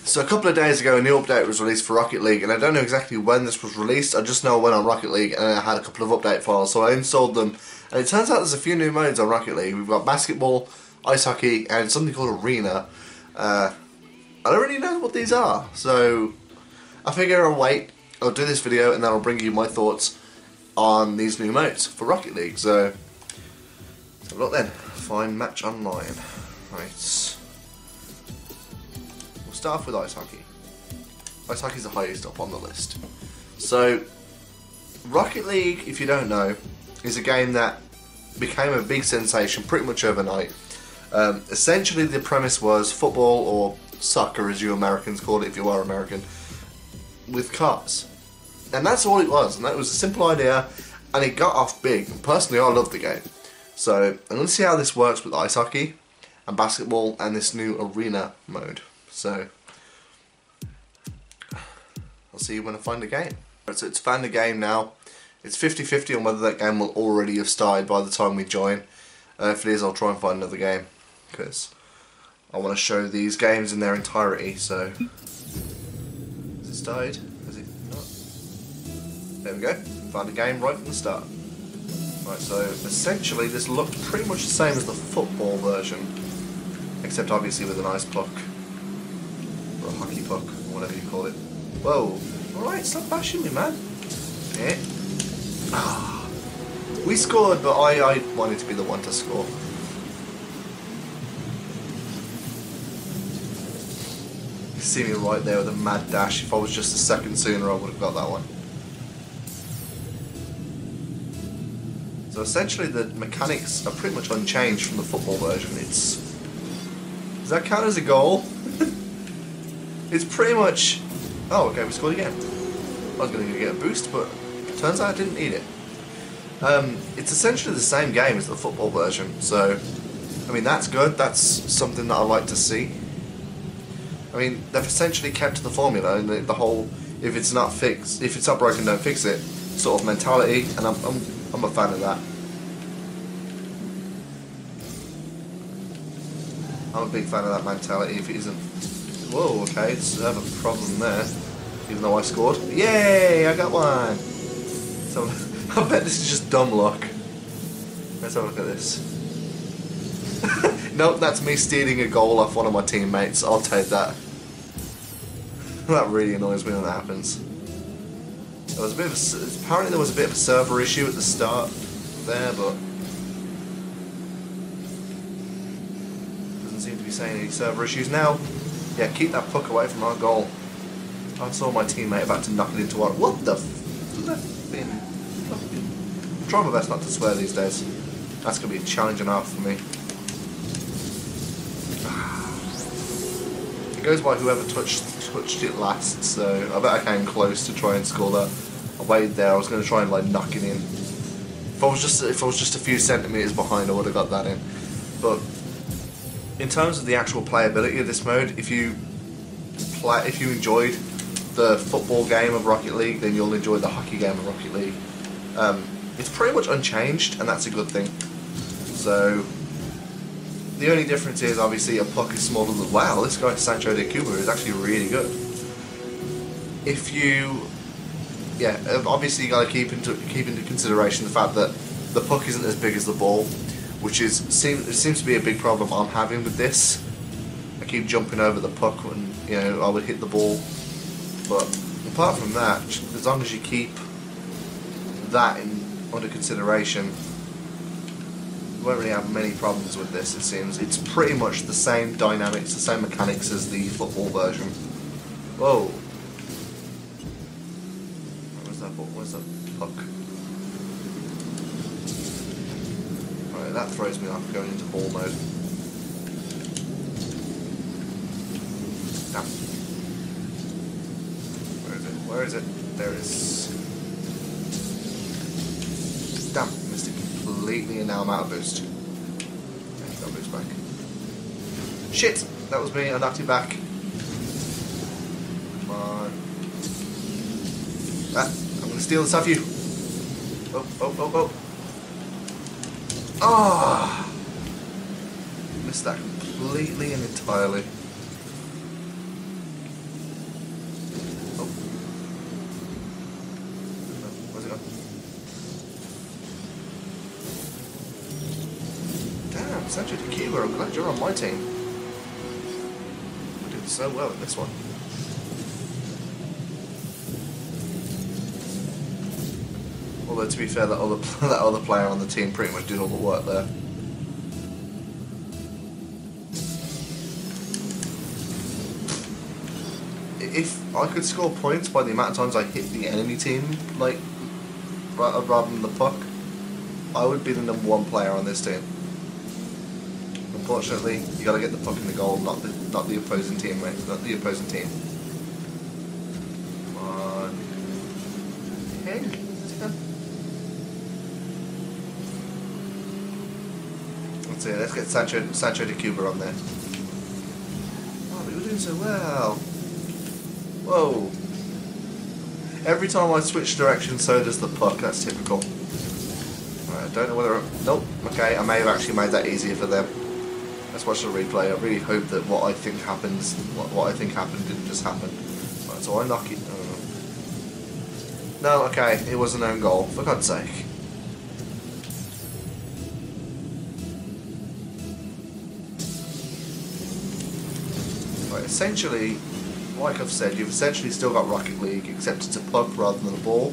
So a couple of days ago a new update was released for Rocket League, and I don't know exactly when this was released. I just know I went on Rocket League and I had a couple of update files, so I installed them, and it turns out there's a few new modes on Rocket League. We've got basketball, ice hockey, and something called arena. I don't really know what these are, so I figure I'll wait, I'll do this video, and then I'll bring you my thoughts on these new modes for Rocket League. So let's have a look then. Find match online. Right. Start off with ice hockey. Ice hockey is the highest up on the list. So, Rocket League, if you don't know, is a game that became a big sensation pretty much overnight. Essentially, the premise was football, or soccer as you Americans call it if you are American, with cars. And that's all it was, and that was a simple idea, and it got off big. Personally, I love the game. So, I'm going to see how this works with ice hockey and basketball and this new arena mode. So, I'll see you when I find the game. So it's found the game now. It's 50-50 on whether that game will already have started by the time we join. If it is, I'll try and find another game, because I want to show these games in their entirety. So, has it started? Has it not? There we go. Found a game right from the start. Right, so essentially this looked pretty much the same as the football version, except obviously with an ice puck. Or a hockey puck, or whatever you call it. Whoa. Alright, stop bashing me, man. Yeah. Ah. We scored, but I wanted to be the one to score. You see me right there with a mad dash. If I was just a second sooner, I would have got that one. So essentially the mechanics are pretty much unchanged from the football version. Does that count as a goal? It's pretty much... Oh, okay, we scored again. I was going to get a boost, but it turns out I didn't need it. It's essentially the same game as the football version, so I mean that's good. That's something that I like to see. I mean, they've essentially kept to the formula, and the whole if it's not broken, don't fix it sort of mentality, and I'm a fan of that. I'm a big fan of that mentality. If it isn't... Whoa, okay, so I have a problem there. Even though I scored. Yay, I got one! So, I bet this is just dumb luck. Let's have a look at this. Nope, that's me stealing a goal off one of my teammates. I'll take that. That really annoys me when that happens. There was a bit of apparently there was a bit of a server issue at the start there, but doesn't seem to be saying any server issues now. Yeah, keep that puck away from our goal. I saw my teammate about to knock it into one. What the flipping? I'm trying my best not to swear these days. That's going to be a challenge and a half for me. It goes by whoever touched it last, so I bet I came close to try and score that. I waited there. I was going to try and like knock it in. If I was just a few centimeters behind, I would have got that in. But in terms of the actual playability of this mode, if you enjoyed the football game of Rocket League, then you'll enjoy the hockey game of Rocket League. It's pretty much unchanged, and that's a good thing. So the only difference is obviously a puck is smaller than... Wow, this guy Sancho de Cuba is actually really good. Yeah, obviously you got to keep into consideration the fact that the puck isn't as big as the ball, which seems to be a big problem I'm having with this. I keep jumping over the puck when I would hit the ball, but apart from that, as long as you keep that under consideration, you won't really have many problems with this. It seems it's pretty much the same dynamics, the same mechanics as the football version. Whoa! Where's that puck? Right, that throws me off going into ball mode. Damn. Where is it? Where is it? There it is. Damn, missed it completely, and now I'm out of boost. Okay, got boost back. Shit! That was me, I knocked it back. Come on. I'm gonna steal this off you. Oh. Ah! Missed that completely and entirely. Sancho de Cuba, I'm glad you're on my team. We're doing so well in this one. Although to be fair, that other player on the team pretty much did all the work there. If I could score points by the amount of times I hit the enemy team, like rather than the puck, I would be the #1 player on this team. Unfortunately, you gotta get the puck in the goal, not the opposing team, mate. Not the opposing team. Come on. Hey. Let's see, let's get Sancho de Cuba on there. Oh, we were doing so well. Whoa. Every time I switch direction, so does the puck. That's typical. Right, I don't know whether... Nope. Okay, I may have actually made that easier for them. Let's watch the replay. I really hope that what I think happens, what I think happened didn't just happen. Right, so I knock it... No, okay, it was an own goal. For God's sake. Right, essentially... Like I've said, you've essentially still got Rocket League, except it's a puck rather than a ball.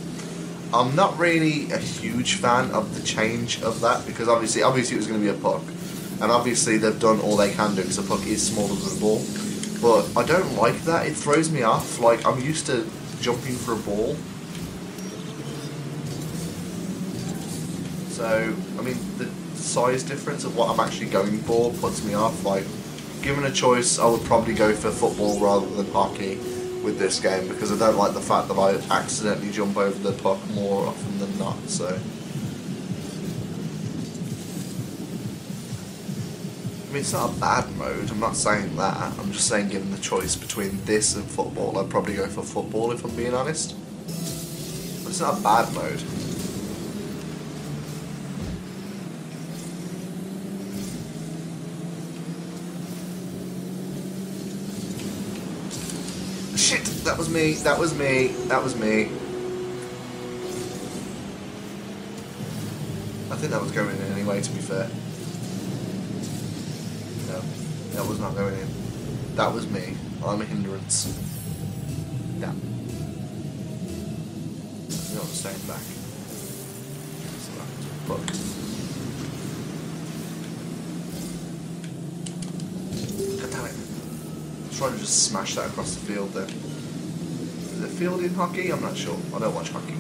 I'm not really a huge fan of the change of that, because obviously it was going to be a puck. And obviously they've done all they can do, because a puck is smaller than a ball. But I don't like that, it throws me off. Like, I'm used to jumping for a ball. So, I mean, the size difference of what I'm actually going for puts me off. Like, given a choice, I would probably go for football rather than hockey with this game, because I don't like the fact that I accidentally jump over the puck more often than not. So, I mean, it's not a bad mode, I'm not saying that, I'm just saying given the choice between this and football, I'd probably go for football if I'm being honest. But it's not a bad mode. Shit, that was me, that was me, that was me. I think that was going in anyway, to be fair. No, that was not going in. That was me. I'm a hindrance. Yeah. No, I'm staying back. So that's a book. God damn it. Trying to just smash that across the field then. Is it field in hockey? I'm not sure. I don't watch hockey.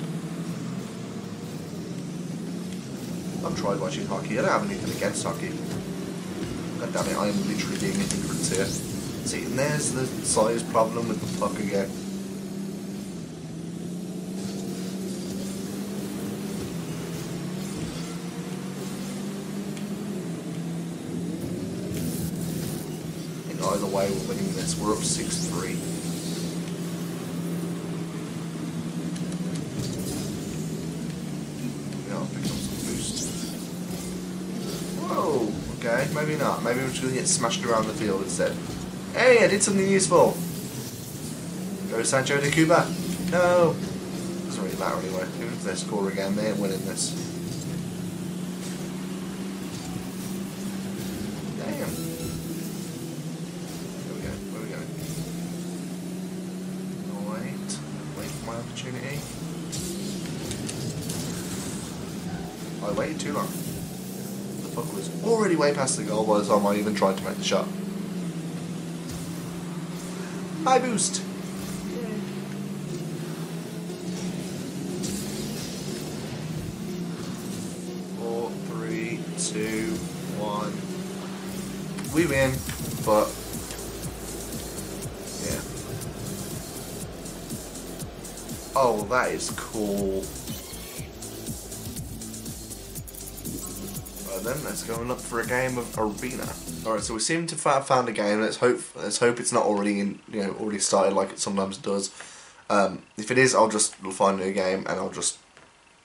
I've tried watching hockey. I don't have anything against hockey. God damn it, I am literally being a hindrance here. See, and there's the size problem with the puck again. Either way, we're winning this. We're up 6-3. Yeah, I'll pick up some boost. Whoa! Okay, maybe not. Maybe we're just going to get smashed around the field instead. Hey, I did something useful! Go Sancho de Cuba! No! Doesn't really matter anyway. Even if they score again, they ain't winning this. Opportunity. I waited too long. The puck was already way past the goal by the time I even tried to make the shot. High boost! Yay. 4, 3, 2, 1. We win, but yeah. Oh, that is cool. Right then, let's go and look for a game of Arena. Alright, so we seem to have found a game. Let's hope it's not already already started like it sometimes does. If it is, I'll find a new game and I'll just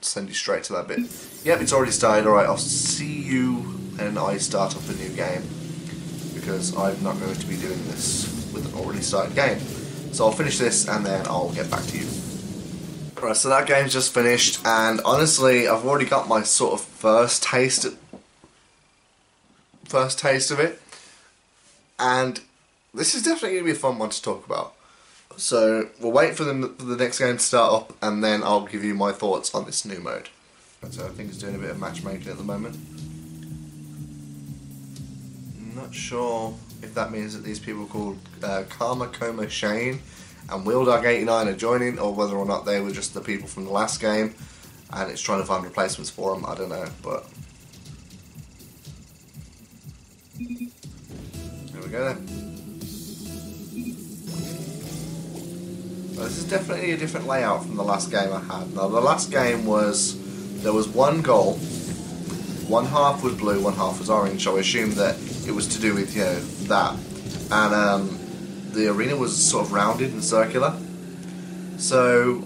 send you straight to that bit. Yep, it's already started. Alright, I'll see you when I start up a new game, because I'm not going to be doing this with an already started game. So I'll finish this and then I'll get back to you. Right, so that game's just finished, and honestly, I've already got my sort of first taste first taste of it, and this is definitely going to be a fun one to talk about. So we'll wait for the next game to start up, and then I'll give you my thoughts on this new mode. So I think it's doing a bit of matchmaking at the moment. I'm not sure if that means that these people called Karma Coma Shane and WheelDog89 are joining, or whether or not they were just the people from the last game and it's trying to find replacements for them. I don't know, but there we go then. Well, this is definitely a different layout from the last game I had. Now the last game was, there was one goal, one half was blue, one half was orange, so I assumed that it was to do with, you know, that. And the arena was sort of rounded and circular. So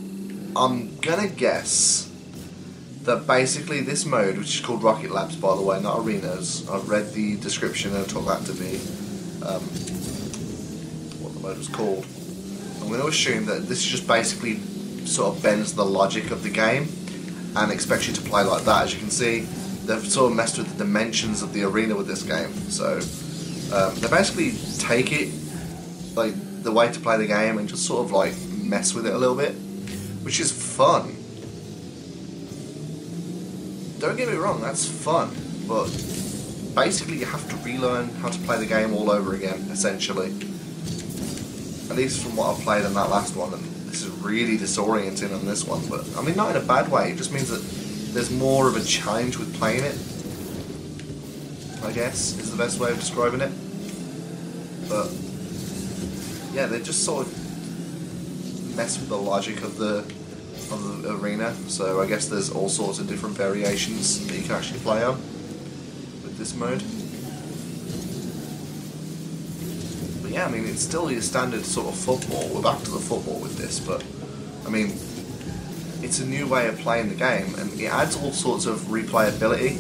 I'm gonna guess that basically this mode, which is called Rocket Labs by the way, not arenas, I've read the description and I took that to be what the mode was called. I'm going to assume that this just basically sort of bends the logic of the game and expects you to play like that. As you can see, they've sort of messed with the dimensions of the arena with this game. So they basically take it, like, the way to play the game and just sort of like mess with it a little bit, which is fun. Don't get me wrong, that's fun, but basically you have to relearn how to play the game all over again, essentially. At least from what I've played in that last one, and this is really disorienting on this one, but I mean, not in a bad way, it just means that there's more of a challenge with playing it, I guess, is the best way of describing it. But yeah, they just sort of mess with the logic of the arena, so I guess there's all sorts of different variations that you can actually play on with this mode. But yeah, I mean, it's still your standard sort of football. We're back to the football with this, but I mean, it's a new way of playing the game, and it adds all sorts of replayability,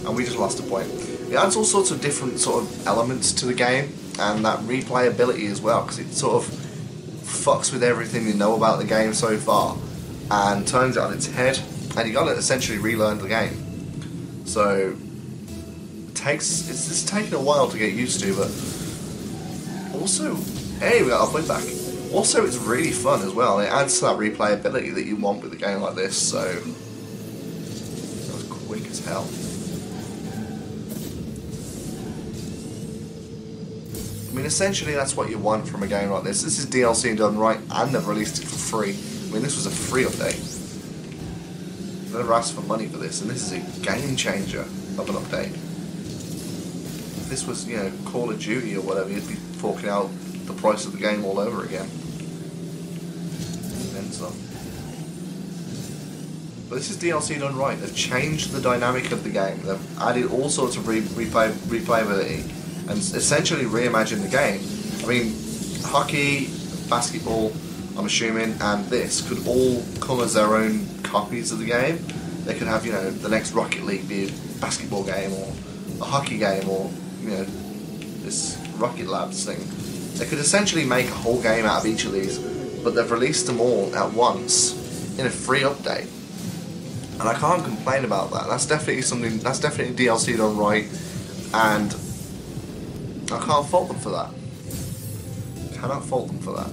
and we just lost a point. It adds all sorts of different sort of elements to the game, and that replayability as well, because it sort of fucks with everything you know about the game so far and turns it on its head, and you got to essentially relearn the game. So it's taken a while to get used to, but also, hey, we got our point back. Also, it's really fun as well. It adds to that replayability that you want with a game like this. So that was quick as hell. I mean, essentially that's what you want from a game like this. This is DLC done right, and they've released it for free. I mean, this was a free update. They never asked for money for this, and this is a game changer of an update. If this was, you know, Call of Duty or whatever, you'd be forking out the price of the game all over again. And some. But this is DLC done right. They've changed the dynamic of the game. They've added all sorts of replayability and essentially reimagined the game. I mean, hockey, basketball, I'm assuming, and this could all come as their own copies of the game. They could have, you know, the next Rocket League be a basketball game, or a hockey game, or, you know, this Rocket Labs thing. They could essentially make a whole game out of each of these, but they've released them all at once in a free update. And I can't complain about that. That's definitely something, that's definitely DLC done right, and I can't fault them for that. Cannot fault them for that.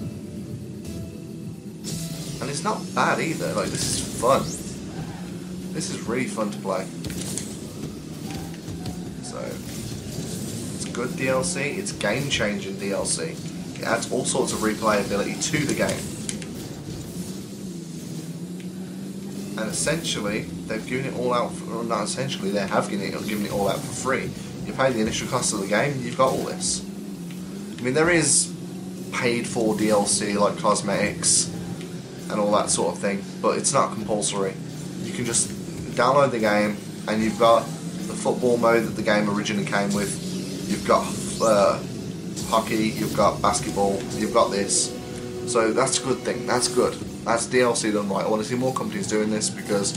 And it's not bad either, like, this is fun. This is really fun to play. So, it's good DLC, it's game-changing DLC. It adds all sorts of replayability to the game. And essentially, they've given it all out, or not essentially, they have given it all out for free. You pay the initial cost of the game, you've got all this. I mean, there is paid-for DLC, like cosmetics, and all that sort of thing, but it's not compulsory. You can just download the game, and you've got the football mode that the game originally came with. You've got hockey, you've got basketball, you've got this. So that's a good thing. That's good. That's DLC done right. I want to see more companies doing this, because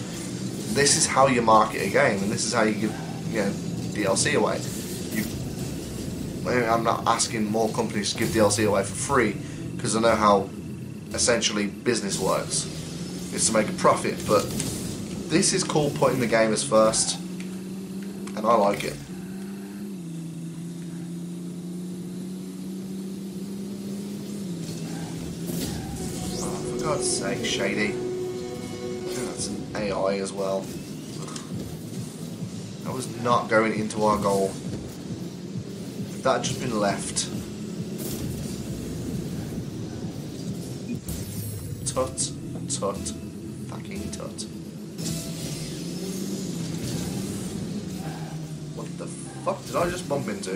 this is how you market a game, and this is how you give, you know, DLC away. I'm not asking more companies to give DLC away for free, because I know how essentially business works. It's to make a profit, but this is called putting the gamers first, and I like it. God's sake, Shady. I think that's an AI as well. Ugh. That was not going into our goal. If that had just been left. Tut, tut, fucking tut. What the fuck did I just bump into?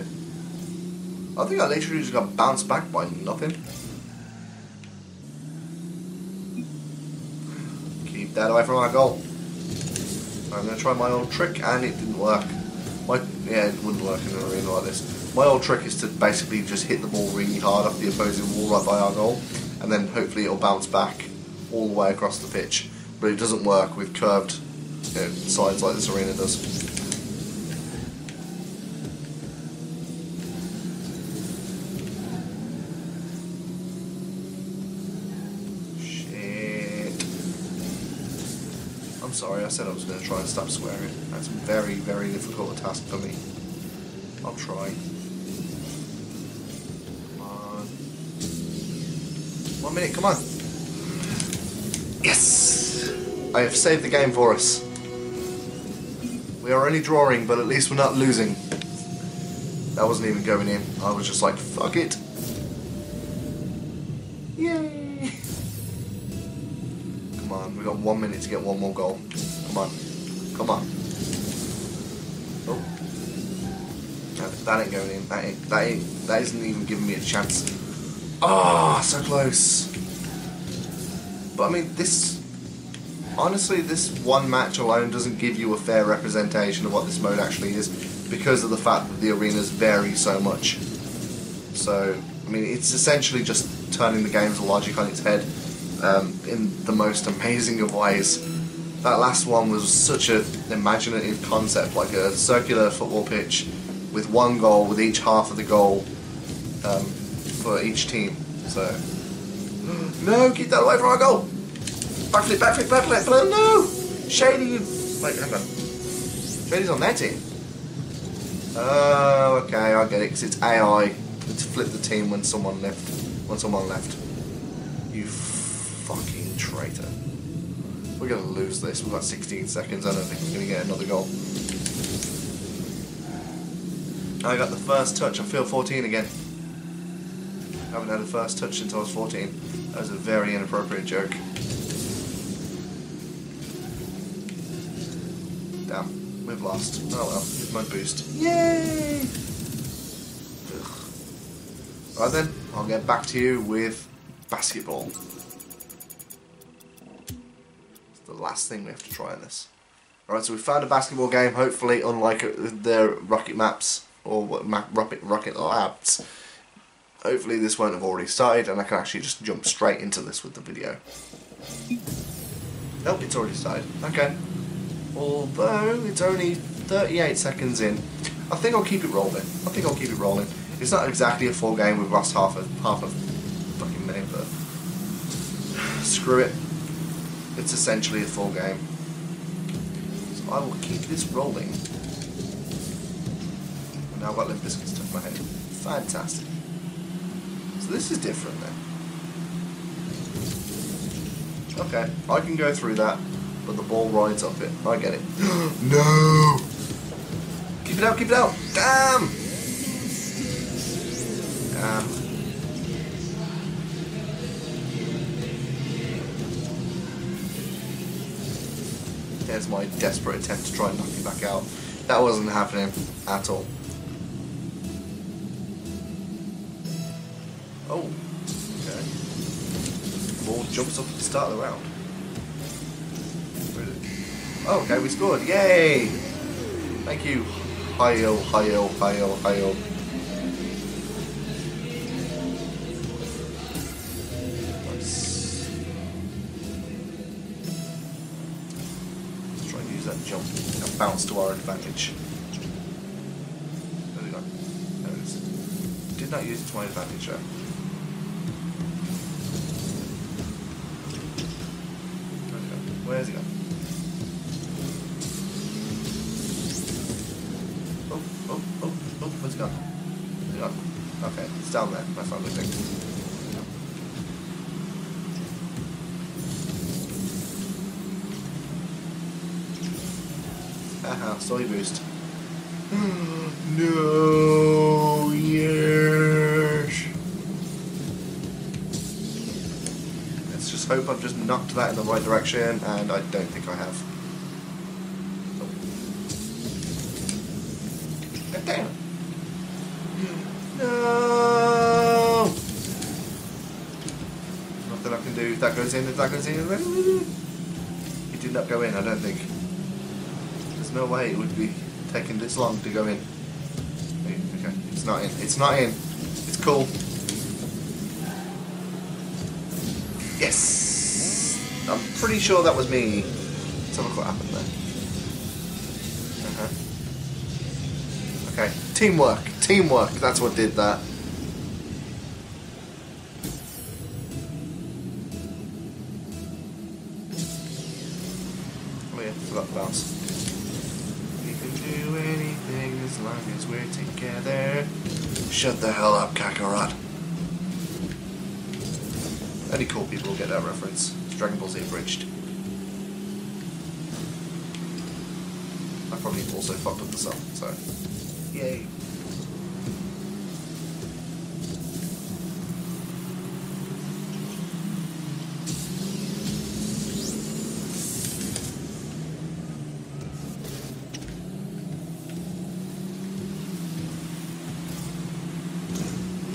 I think I literally just got bounced back by nothing. Keep that away from our goal. I'm going to try my old trick, and it didn't work. Yeah, it wouldn't work in an arena like this. My old trick is to basically just hit the ball really hard off the opposing wall right by our goal, and then hopefully it'll bounce back all the way across the pitch. But it doesn't work with curved sides like this arena does. Sorry, I said I was going to try and stop swearing. That's very, very difficult a task for me. I'll try. Come on. 1 minute, come on. Yes! I have saved the game for us. We are only drawing, but at least we're not losing. That wasn't even going in. I was just like, fuck it. Yay! Come on, we've got 1 minute to get one more goal. Come on. Come on. Oh. That ain't going in. That isn't even giving me a chance. Ah, oh, so close. But I mean, honestly, this one match alone doesn't give you a fair representation of what this mode actually is, because of the fact that the arenas vary so much. So, I mean, it's essentially just turning the game's logic on its head. In the most amazing of ways. That last one was such an imaginative concept, like a circular football pitch with one goal, with each half of the goal for each team. So, no, keep that away from our goal. Backflip, backflip, backflip. But no, Shady. Wait, hang on. Shady's on their team. Oh, okay, I get it. Because it's AI to flip the team when someone left. You fucking traitor. We're going to lose this. We've got 16 seconds. I don't think we're going to get another goal. I got the first touch. I feel 14 again. I haven't had a first touch since I was 14. That was a very inappropriate joke. Damn. We've lost. Oh well. Here's my boost. Yay! Ugh. Right then. I'll get back to you with basketball. The last thing we have to try on this. Alright, so we found a basketball game, hopefully unlike the rocket maps or rocket labs. Hopefully this won't have already started and I can actually just jump straight into this with the video. Nope, it's already started. Okay. Although it's only 38 seconds in. I think I'll keep it rolling. It's not exactly a full game, we've lost half a fucking minute, but screw it. It's essentially a full game. So I will keep this rolling. And now I've got Limp Bizkit stuck in my head. Fantastic. So this is different then. Okay, I can go through that, but the ball rides up it. I get it. No! Keep it out, keep it out! Damn! Damn. There's my desperate attempt to try and knock it back out. That wasn't happening at all. Oh, okay. Ball jumps up at the start of the round. Oh, okay, we scored. Yay! Thank you. Hi-yo, hi-yo, hi-yo, hi-yo. That jump and bounce to our advantage. Where's it gone? There it is. Did not use it to my advantage though. Where's it gone? Oh, where's it gone? Where's it gone? Okay, it's down there. That's what I'm looking. Haha, story boost. No, yes. Let's just hope I've just knocked that in the right direction, and I don't think I have. Oh. God damn it. No! Nothing I can do. If that goes in, if that goes in. It did not go in, I don't think. There's no way it would be taking this long to go in. Okay, it's not in. It's not in. It's cool. Yes! I'm pretty sure that was me. Let's have a look what happened there. Okay, teamwork. Teamwork, that's what did that. Oh yeah, forgot the bounce. We can do anything as long as we're together. Shut the hell up, Kakarot. Only cool people will get that reference. It's Dragon Ball Z abridged. I probably also fucked up the song, so yay.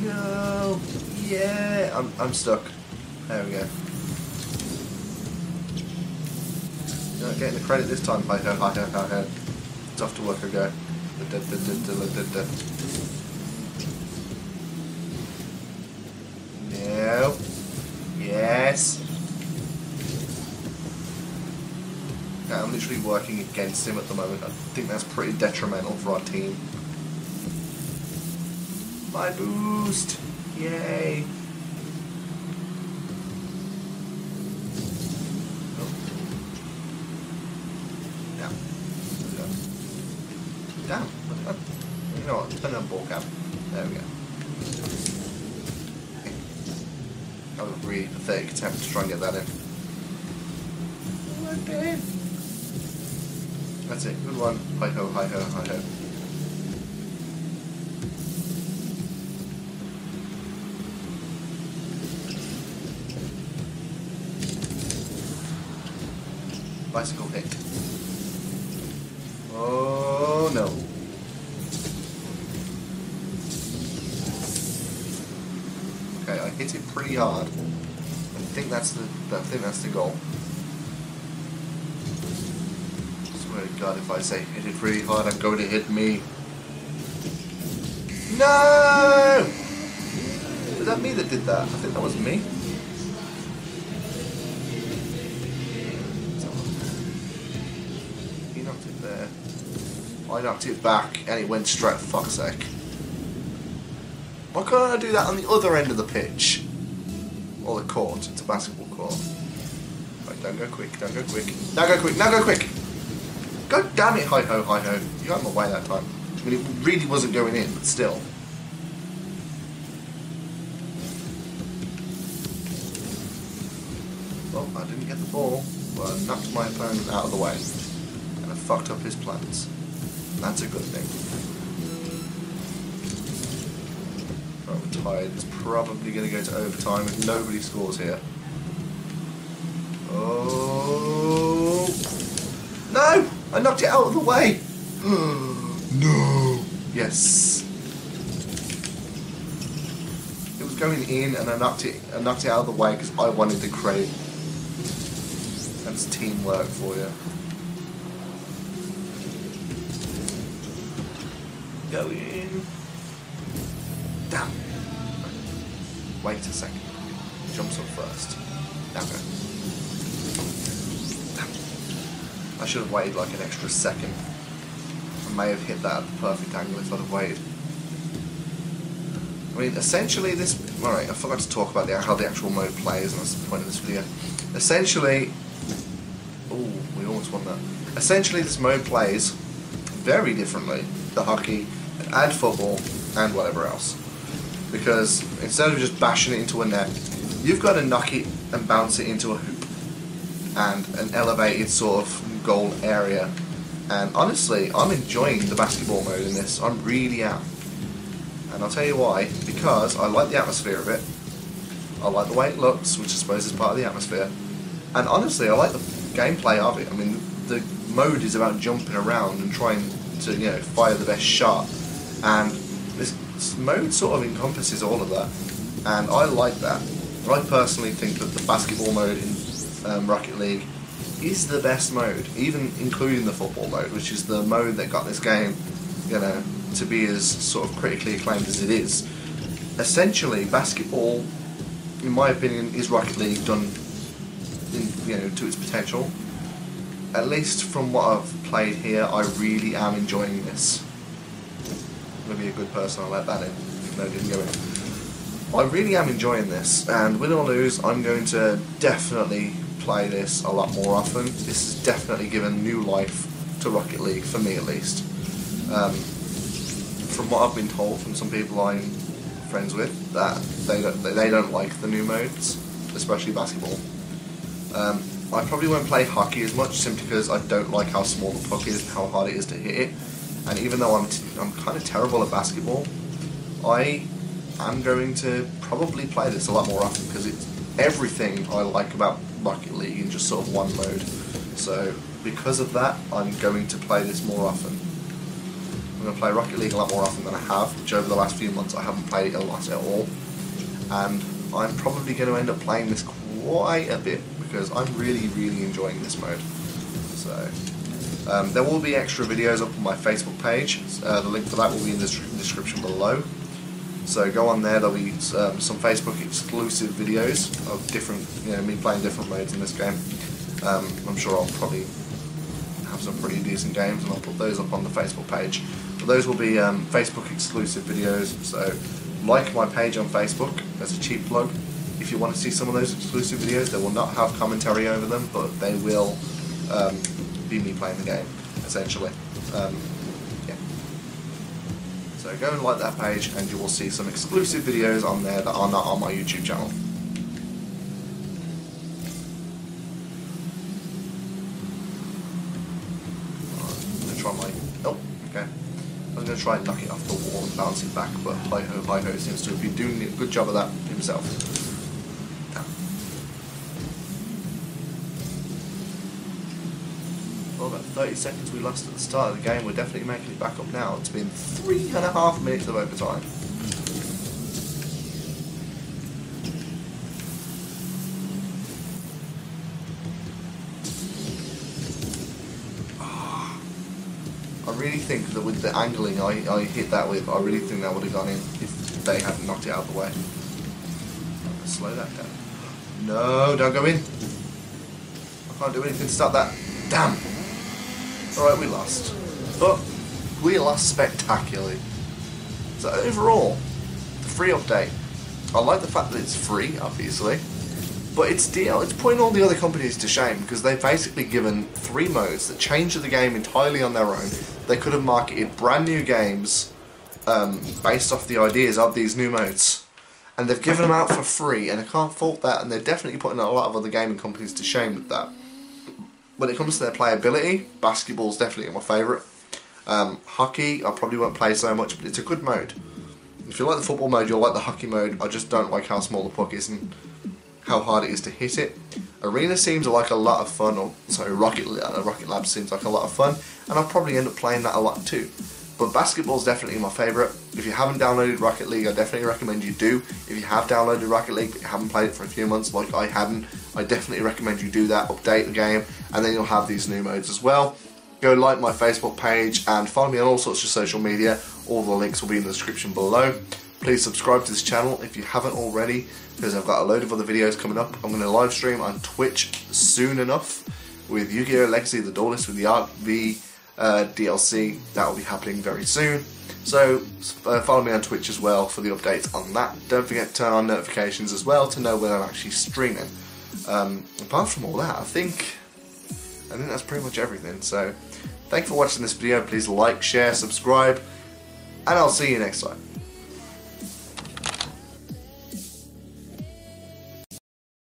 No, yeah, I'm stuck. There we go. Not getting the credit this time. Hi ho, hi ho, hi ho. It's off to work I go. No. Yes. Yeah, I'm literally working against him at the moment. I think that's pretty detrimental for our team. My boost! Yay! Oh. Down. Down. You know what? Turn on ball cap. There we go. That was a really pathetic attempt to try and get that in. Okay. That's it. Good one. Hi ho, hi ho, hi ho. Bicycle hit. Oh no. Okay, I hit it pretty hard. I think that's the goal. I swear to God, if I say hit it really hard, I'm going to hit me. No! Was that me that did that? I think that was me. There. I knocked it back and it went straight, for fuck's sake. Why can't I do that on the other end of the pitch? Or the court, it's a basketball court. Right, don't go quick, don't go quick. Now go quick, now go quick! God damn it, hi ho, hi ho. You got in my way that time. I mean, it really wasn't going in, but still. Well, I didn't get the ball, but I knocked my opponent out of the way. And I fucked up his plans. That's a good thing. Right, we're tied. It's probably going to go to overtime if nobody scores here. Oh! No! I knocked it out of the way! No! Yes! It was going in and I knocked it out of the way because I wanted the credit. That's teamwork for you. Go in. Down. Wait a second. Jumps up first. Down go. Down. I should have waited like an extra second. I may have hit that at the perfect angle if I'd have waited. I mean, essentially this... Alright, I forgot to talk about how the actual mode plays, and that's the point of this video. Essentially... Ooh, we almost won that. Essentially this mode plays very differently to hockey and football and whatever else. Because instead of just bashing it into a net, you've got to knock it and bounce it into a hoop and an elevated sort of goal area And honestly, I'm enjoying the basketball mode in this. I really am. And I'll tell you why. Because I like the atmosphere of it. I like the way it looks, which I suppose is part of the atmosphere. And honestly, I like the gameplay of it. I mean, the mode is about jumping around and trying to, you know, fire the best shot. And this mode sort of encompasses all of that. And I like that. I personally think that the basketball mode in Rocket League is the best mode, even including the football mode, which is the mode that got this game, you know, to be as sort of critically acclaimed as it is. Essentially, basketball, in my opinion, is Rocket League done, you know, to its potential. At least from what I've played here, I really am enjoying this. I'm gonna be a good person, I'll let that in, even though it didn't go in. I really am enjoying this, and win or lose, I'm going to definitely play this a lot more often. This has definitely given new life to Rocket League, for me at least. From what I've been told from some people I'm friends with, that they don't like the new modes, especially basketball. I probably won't play hockey as much, simply because I don't like how small the puck is and how hard it is to hit it. And even though I'm kind of terrible at basketball, I'm going to probably play this a lot more often, because it's everything I like about Rocket League in just sort of one mode. So because of that, I'm going to play this more often. I'm going to play Rocket League a lot more often than I have, which over the last few months I haven't played it a lot at all. And I'm probably going to end up playing this quite a bit, because I'm really, really enjoying this mode. So there will be extra videos up on my Facebook page. The link for that will be in the description below. So go on there. There'll be some Facebook exclusive videos of different, you know, me playing different modes in this game. I'm sure I'll probably have some pretty decent games, and I'll put those up on the Facebook page. But those will be Facebook exclusive videos. So like my page on Facebook as a cheap plug. If you want to see some of those exclusive videos, they will not have commentary over them, but they will be me playing the game, essentially. Yeah. So go and like that page, and you will see some exclusive videos on there that are not on my YouTube channel. I'm going to try my... Oh, okay. I was going to try and knock it off the wall and bounce it back, but Hi-Ho seems to have been doing a good job of that himself. Well, about 30 seconds we lost at the start of the game. We're definitely making it back up now. It's been 3.5 minutes of overtime. I really think that with the angling I hit that with, I really think that would have gone in if they hadn't knocked it out of the way. Slow that down. No, don't go in. I can't do anything to stop that. Damn. Alright, we lost. But we lost spectacularly. So overall, the free update. I like the fact that it's free, obviously. But it's putting all the other companies to shame, because they've basically given 3 modes that change the game entirely on their own. They could have marketed brand new games based off the ideas of these new modes. And they've given them out for free, and I can't fault that, and they're definitely putting a lot of other gaming companies to shame with that. When it comes to their playability, basketball's definitely my favourite. Hockey, I probably won't play so much, but it's a good mode. If you like the football mode, you'll like the hockey mode. I just don't like how small the puck is and how hard it is to hit it. Arena seems like a lot of fun, or sorry, Rocket Lab seems like a lot of fun, and I'll probably end up playing that a lot too. But basketball's definitely my favourite. If you haven't downloaded Rocket League, I definitely recommend you do. If you have downloaded Rocket League but you haven't played it for a few months like I hadn't, I definitely recommend you do that, update the game, and then you'll have these new modes as well. Go like my Facebook page and follow me on all sorts of social media. All the links will be in the description below. Please subscribe to this channel if you haven't already, because I've got a load of other videos coming up. I'm going to live stream on Twitch soon enough with Yu-Gi-Oh! Legacy, the Duelist with the Arc V DLC. That will be happening very soon. So follow me on Twitch as well for the updates on that. Don't forget to turn on notifications as well to know when I'm actually streaming. Apart from all that, I think that's pretty much everything. So thanks for watching this video. Please like, share, subscribe, and I'll see you next time.